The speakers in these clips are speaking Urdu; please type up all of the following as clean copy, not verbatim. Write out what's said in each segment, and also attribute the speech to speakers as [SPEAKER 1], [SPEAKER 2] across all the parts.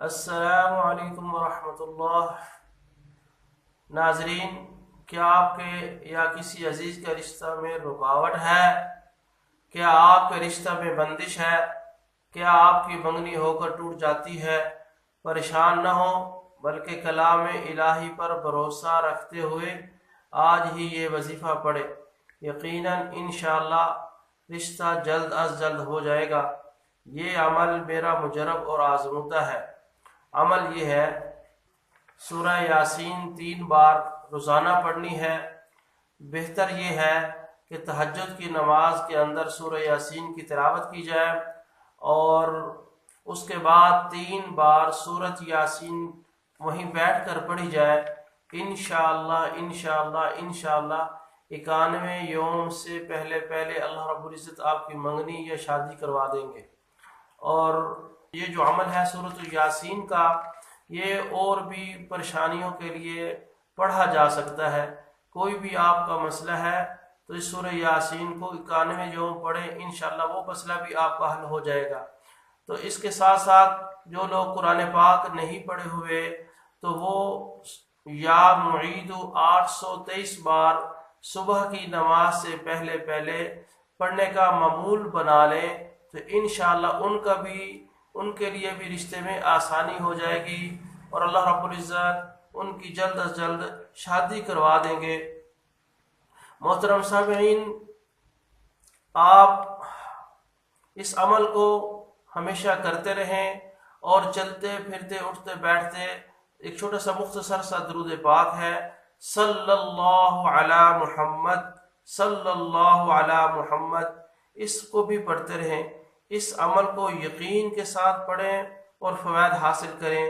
[SPEAKER 1] السلام علیکم ورحمۃ اللہ۔ ناظرین، کیا آپ کے یا کسی عزیز کے رشتہ میں رکاوٹ ہے؟ کیا آپ کے رشتہ میں بندش ہے؟ کیا آپ کی منگنی ہو کر ٹوٹ جاتی ہے؟ پریشان نہ ہو، بلکہ کلام الہی پر بھروسہ رکھتے ہوئے آج ہی یہ وظیفہ پڑھے۔ یقیناً انشاءاللہ رشتہ جلد از جلد ہو جائے گا۔ یہ عمل میرا مجرب اور آزمودہ ہے۔ عمل یہ ہے، سورہ یاسین 3 بار روزانہ پڑھنی ہے۔ بہتر یہ ہے کہ تہجد کی نماز کے اندر سورہ یاسین کی تلاوت کی جائے اور اس کے بعد 3 بار سورۃ یاسین وہیں بیٹھ کر پڑھی جائے۔ انشاءاللہ 91 یوم سے پہلے اللہ رب العزت آپ کی منگنی یا شادی کروا دیں گے۔ اور یہ جو عمل ہے سورۃ یاسین کا، یہ اور بھی پریشانیوں کے لیے پڑھا جا سکتا ہے۔ کوئی بھی آپ کا مسئلہ ہے تو اس سورہ یاسین کو 91 یوم پڑھیں، انشاءاللہ وہ مسئلہ بھی آپ کا حل ہو جائے گا۔ تو اس کے ساتھ ساتھ جو لوگ قرآن پاک نہیں پڑھے ہوئے تو وہ یا معید 823 بار صبح کی نماز سے پہلے پڑھنے کا معمول بنا لیں، تو انشاءاللہ ان کے لیے بھی رشتے میں آسانی ہو جائے گی اور اللہ رب العزت ان کی جلد از جلد شادی کروا دیں گے۔ محترم سامعین، آپ اس عمل کو ہمیشہ کرتے رہیں اور چلتے پھرتے اٹھتے بیٹھتے ایک چھوٹا سا مختصر سا درود پاک ہے، صلی اللہ علی محمد، صلی اللہ علی محمد، اس کو بھی پڑھتے رہیں۔ اس عمل کو یقین کے ساتھ پڑھیں اور فوائد حاصل کریں۔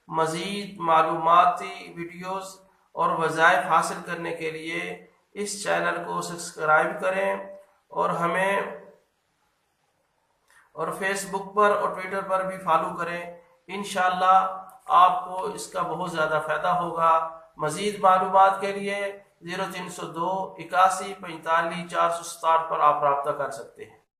[SPEAKER 1] مزید معلوماتی ویڈیوز اور وظائف حاصل کرنے کے لیے اس چینل کو سبسکرائب کریں اور فیس بک پر اور ٹویٹر پر بھی فالو کریں۔ انشاءاللہ آپ کو اس کا بہت زیادہ فائدہ ہوگا۔ مزید معلومات کے لیے 0302 81 45 467 پر آپ رابطہ کر سکتے ہیں۔